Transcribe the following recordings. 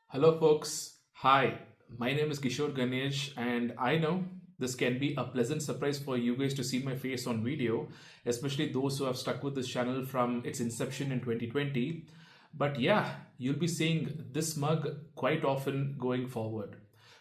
Hello, folks. Hi, my name is Kishore Ganesh, and I know this can be a pleasant surprise for you guys to see my face on video, especially those who have stuck with this channel from its inception in 2020. But yeah, you'll be seeing this mug quite often going forward.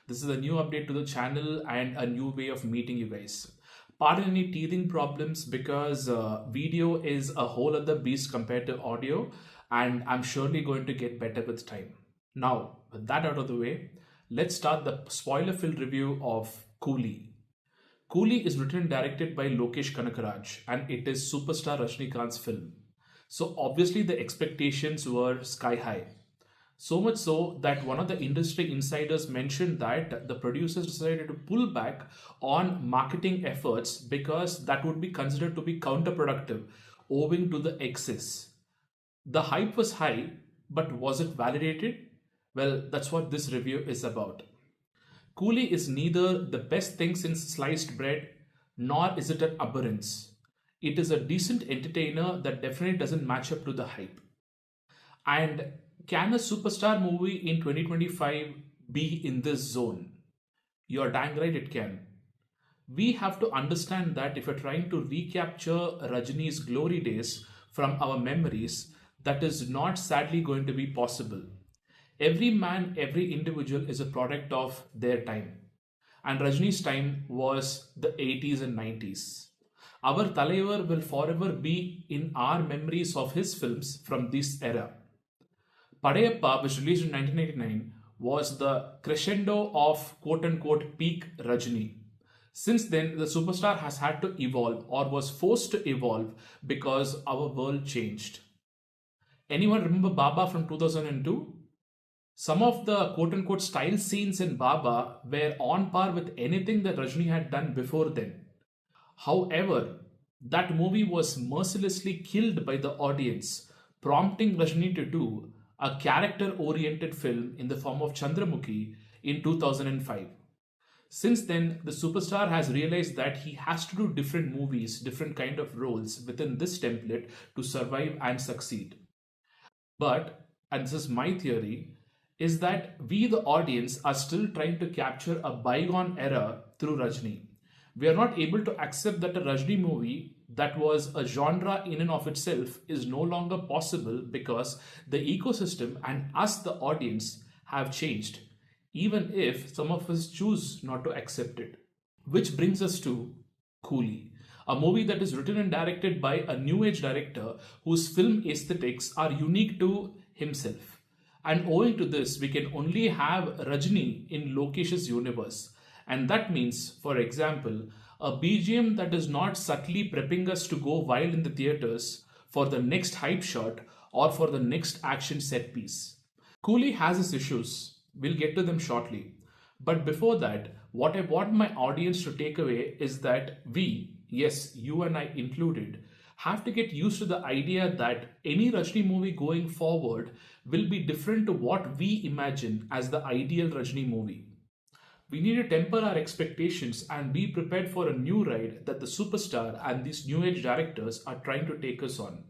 This is a new update to the channel and a new way of meeting you guys. Pardon any teething problems because video is a whole other beast compared to audio, and I'm surely going to get better with time. Now, with that out of the way, let's start the spoiler-filled review of Coolie. Coolie is written and directed by Lokesh Kanagaraj, and it is superstar Rajinikanth's film. So obviously the expectations were sky high. So much so that one of the industry insiders mentioned that the producers decided to pull back on marketing efforts because that would be considered to be counterproductive owing to the excess. The hype was high, but was it validated? Well, that's what this review is about. Coolie is neither the best thing since sliced bread, nor is it an aberrance. It is a decent entertainer that definitely doesn't match up to the hype. And can a superstar movie in 2025 be in this zone? You're dang right it can. We have to understand that if you're trying to recapture Rajini's glory days from our memories, that is not sadly going to be possible. Every man, every individual is a product of their time. And Rajini's time was the 80s and 90s. Our Talaivar will forever be in our memories of his films from this era. Padayappa, which released in 1999, was the crescendo of quote unquote peak Rajini. Since then, the superstar has had to evolve or was forced to evolve because our world changed. Anyone remember Baba from 2002? Some of the quote unquote style scenes in Baba were on par with anything that Rajini had done before then. However, that movie was mercilessly killed by the audience, prompting Rajini to do a character oriented film in the form of Chandramukhi in 2005. Since then, the superstar has realized that he has to do different movies, different kind of roles within this template to survive and succeed. But, and this is my theory, is that we, the audience, are still trying to capture a bygone era through Rajni. We are not able to accept that a Rajni movie that was a genre in and of itself is no longer possible because the ecosystem and us, the audience, have changed, even if some of us choose not to accept it. Which brings us to Coolie, a movie that is written and directed by a new age director whose film aesthetics are unique to himself. And owing to this, we can only have Rajini in Lokesh's universe. And that means, for example, a BGM that is not subtly prepping us to go wild in the theaters for the next hype shot or for the next action set piece. Coolie has its issues. We'll get to them shortly. But before that, what I want my audience to take away is that we, yes, you and I included, have to get used to the idea that any Rajni movie going forward will be different to what we imagine as the ideal Rajni movie. We need to temper our expectations and be prepared for a new ride that the superstar and these new age directors are trying to take us on.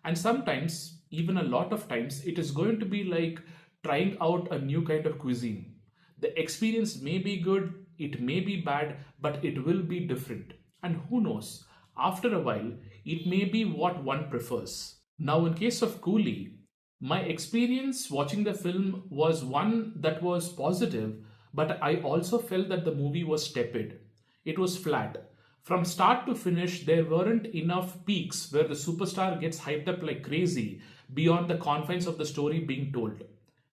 And sometimes, even a lot of times, it is going to be like trying out a new kind of cuisine. The experience may be good, it may be bad, but it will be different. And who knows? After a while, it may be what one prefers. Now, in case of Coolie, my experience watching the film was one that was positive, but I also felt that the movie was tepid. It was flat. From start to finish, there weren't enough peaks where the superstar gets hyped up like crazy beyond the confines of the story being told.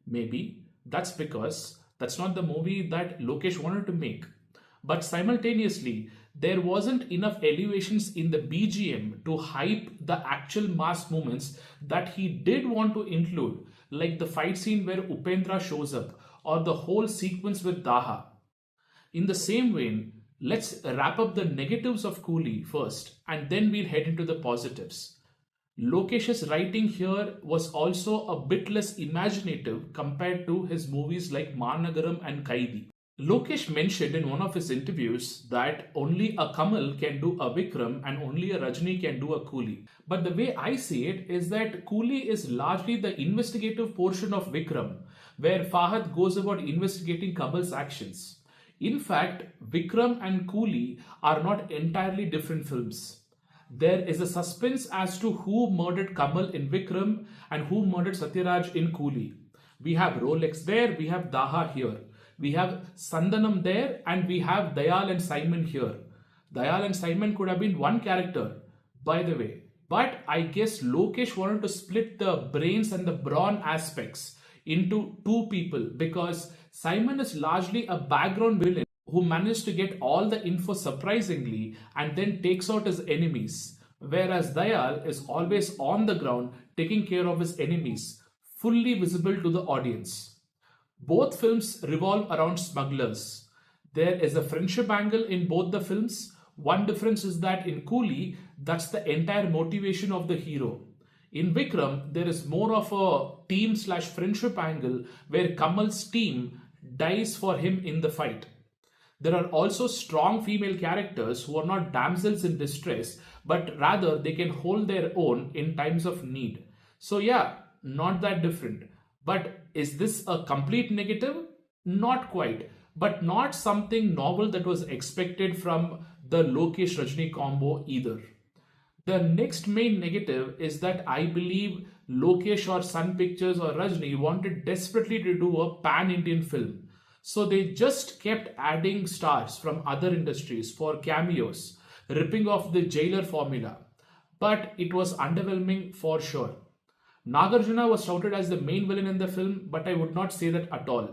Maybe that's because that's not the movie that Lokesh wanted to make. But simultaneously, there wasn't enough elevations in the BGM to hype the actual mass moments that he did want to include, like the fight scene where Upendra shows up or the whole sequence with Daha. In the same vein, let's wrap up the negatives of Coolie first and then we'll head into the positives. Lokesh's writing here was also a bit less imaginative compared to his movies like Managaram and Kaidi. Lokesh mentioned in one of his interviews that only a Kamal can do a Vikram and only a Rajini can do a Coolie. But the way I see it is that Coolie is largely the investigative portion of Vikram, where Fahad goes about investigating Kamal's actions. In fact, Vikram and Coolie are not entirely different films. There is a suspense as to who murdered Kamal in Vikram and who murdered Sathyaraj in Coolie. We have Rolex there, we have Daha here. We have Sandanam there, and we have Dayal and Simon here. Dayal and Simon could have been one character, by the way. But I guess Lokesh wanted to split the brains and the brawn aspects into two people because Simon is largely a background villain who managed to get all the info surprisingly and then takes out his enemies. Whereas Dayal is always on the ground taking care of his enemies, fully visible to the audience. Both films revolve around smugglers. There is a friendship angle in both the films. One difference is that in Coolie, that's the entire motivation of the hero. In Vikram, there is more of a team/friendship angle where Kamal's team dies for him in the fight. There are also strong female characters who are not damsels in distress, but rather they can hold their own in times of need. So yeah, not that different. But is this a complete negative? Not quite, but not something novel that was expected from the Lokesh Rajini combo either. The next main negative is that I believe Lokesh or Sun Pictures or Rajini wanted desperately to do a pan-Indian film. So they just kept adding stars from other industries for cameos, ripping off the jailer formula. But it was underwhelming for sure. Nagarjuna was touted as the main villain in the film, but I would not say that at all.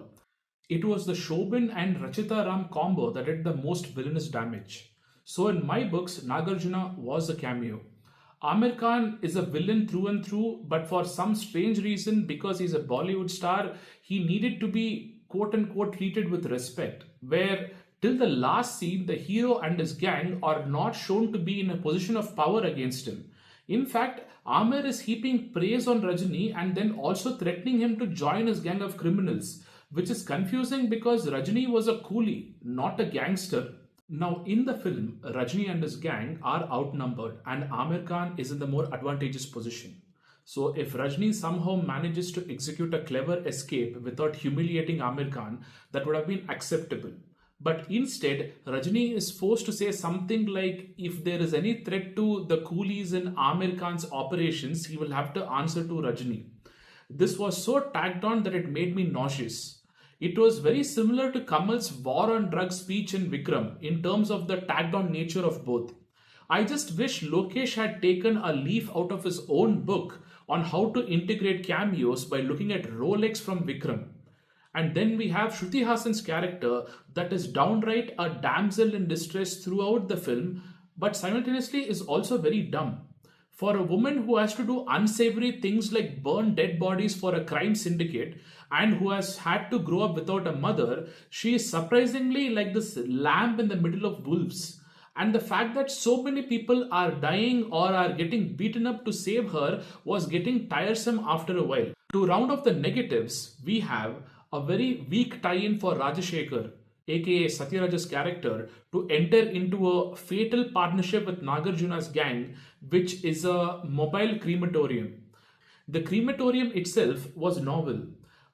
It was the Soubin and Rachita Ram combo that did the most villainous damage. So in my books, Nagarjuna was a cameo. Aamir Khan is a villain through and through, but for some strange reason, because he's a Bollywood star, he needed to be quote unquote treated with respect. Where till the last scene, the hero and his gang are not shown to be in a position of power against him. In fact, Aamir is heaping praise on Rajini and then also threatening him to join his gang of criminals, which is confusing because Rajini was a coolie, not a gangster. Now, in the film, Rajini and his gang are outnumbered and Aamir Khan is in the more advantageous position. So, if Rajini somehow manages to execute a clever escape without humiliating Aamir Khan, that would have been acceptable. But instead, Rajini is forced to say something like if there is any threat to the coolies in Aamir Khan's operations, he will have to answer to Rajini. This was so tacked on that it made me nauseous. It was very similar to Kamal's war on drugs speech in Vikram in terms of the tacked on nature of both. I just wish Lokesh had taken a leaf out of his own book on how to integrate cameos by looking at Rolex from Vikram. And then we have Shruti Haasan's character that is downright a damsel in distress throughout the film, but simultaneously is also very dumb. For a woman who has to do unsavory things like burn dead bodies for a crime syndicate and who has had to grow up without a mother, she is surprisingly like this lamb in the middle of wolves. And the fact that so many people are dying or are getting beaten up to save her was getting tiresome after a while. To round off the negatives, we have a very weak tie-in for Rajashekhar, aka Sathyaraj's character, to enter into a fatal partnership with Nagarjuna's gang, which is a mobile crematorium. The crematorium itself was novel,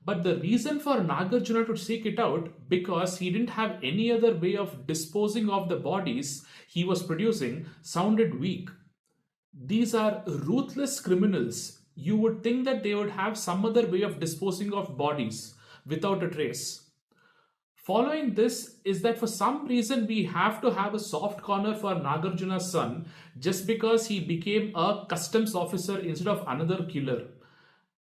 but the reason for Nagarjuna to seek it out because he didn't have any other way of disposing of the bodies he was producing sounded weak. These are ruthless criminals. You would think that they would have some other way of disposing of bodies without a trace. Following this is that for some reason we have to have a soft corner for Nagarjuna's son just because he became a customs officer instead of another killer.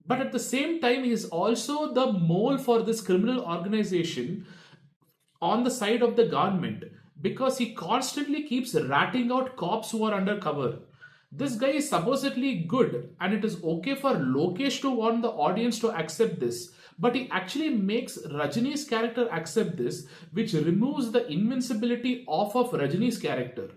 But at the same time, he is also the mole for this criminal organization on the side of the government because he constantly keeps ratting out cops who are undercover. This guy is supposedly good and it is okay for Lokesh to want the audience to accept this. But he actually makes Rajini's character accept this, which removes the invincibility off of Rajini's character.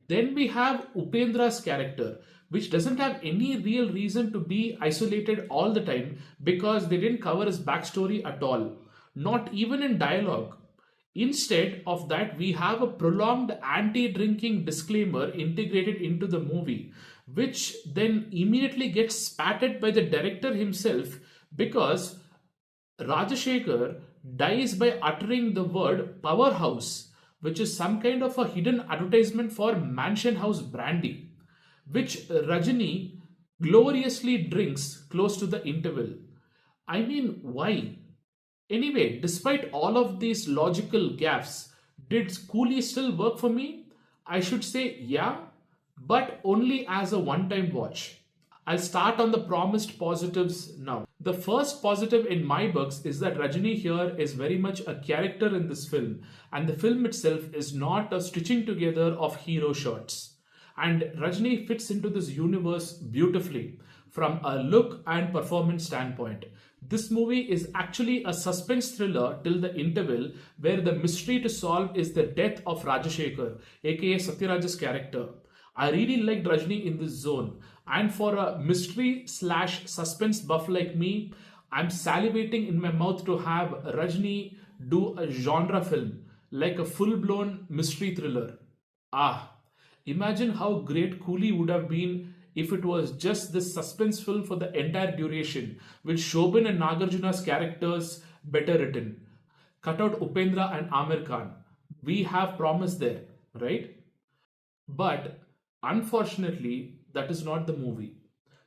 Then we have Upendra's character, which doesn't have any real reason to be isolated all the time because they didn't cover his backstory at all, not even in dialogue. Instead of that, we have a prolonged anti-drinking disclaimer integrated into the movie, which then immediately gets spatted by the director himself because Rajashekhar dies by uttering the word powerhouse, which is some kind of a hidden advertisement for Mansion House brandy, which Rajini gloriously drinks close to the interval. I mean, why? Anyway, despite all of these logical gaps, did Coolie still work for me? I should say yeah, but only as a one time watch. I'll start on the promised positives now. The first positive in my books is that Rajini here is very much a character in this film, and the film itself is not a stitching together of hero shots. And Rajini fits into this universe beautifully from a look and performance standpoint. This movie is actually a suspense thriller till the interval where the mystery to solve is the death of Rajashekhar, aka Sathyaraj's character. I really liked Rajini in this zone, and for a mystery slash suspense buff like me, I'm salivating in my mouth to have Rajini do a genre film like a full blown mystery thriller. Ah, imagine how great Coolie would have been if it was just this suspense film for the entire duration, with Soubin and Nagarjuna's characters better written. Cut out Upendra and Aamir Khan. We have promise there, right? But unfortunately, that is not the movie.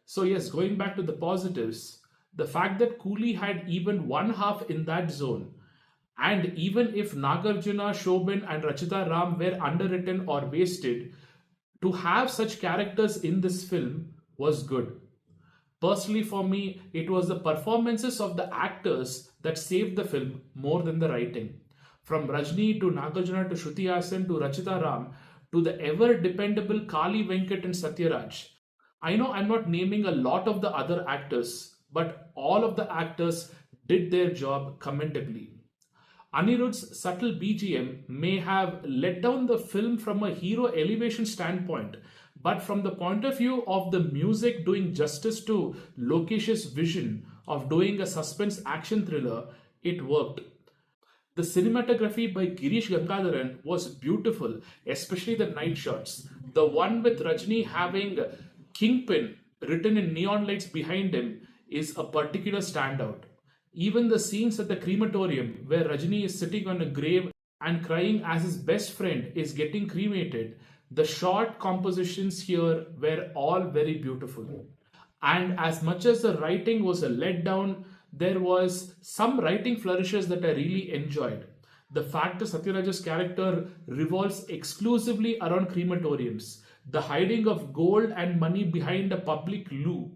So, yes, going back to the positives, the fact that Coolie had even one half in that zone, and even if Nagarjuna, Soubin, and Rachita Ram were underwritten or wasted, to have such characters in this film was good. Personally, for me, it was the performances of the actors that saved the film more than the writing. From Rajni to Nagarjuna to Shruti Haasan to Rachita Ram to the ever dependable Kaali Venkat and Sathyaraj. I know I'm not naming a lot of the other actors, but all of the actors did their job commendably. Anirudh's subtle BGM may have let down the film from a hero elevation standpoint, but from the point of view of the music doing justice to Lokesh's vision of doing a suspense action thriller, it worked. The cinematography by Girish Gangadharan was beautiful, especially the night shots. The one with Rajni having Kingpin written in neon lights behind him is a particular standout. Even the scenes at the crematorium where Rajini is sitting on a grave and crying as his best friend is getting cremated, the short compositions here were all very beautiful. And as much as the writing was a letdown, there was some writing flourishes that I really enjoyed. The fact that Satyaraj's character revolves exclusively around crematoriums, the hiding of gold and money behind a public loo,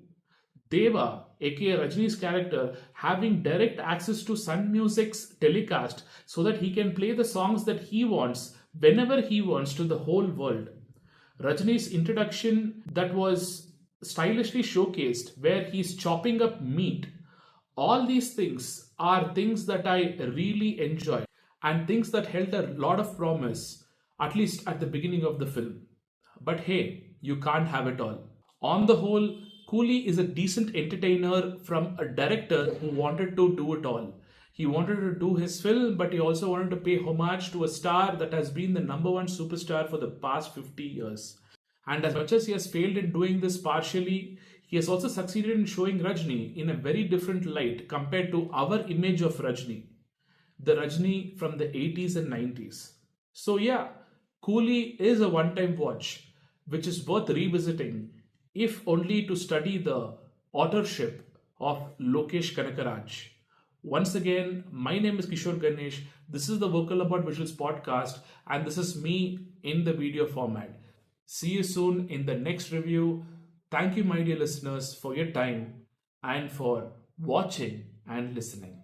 Deva, aka Rajini's character, having direct access to Sun Music's telecast so that he can play the songs that he wants whenever he wants to the whole world. Rajini's introduction that was stylishly showcased where he's chopping up meat. All these things are things that I really enjoy and things that held a lot of promise, at least at the beginning of the film. But hey, you can't have it all. On the whole, Coolie is a decent entertainer from a director who wanted to do it all. He wanted to do his film, but he also wanted to pay homage to a star that has been the number one superstar for the past 50 years. And as much as he has failed in doing this partially, he has also succeeded in showing Rajni in a very different light compared to our image of Rajni, the Rajni from the 80s and 90s. So, yeah, Coolie is a one time watch, which is worth revisiting, if only to study the authorship of Lokesh Kanagaraj. Once again, my name is Kishore Ganesh. This is the Vocal About Visuals podcast, and this is me in the video format. See you soon in the next review. Thank you, my dear listeners, for your time and for watching and listening.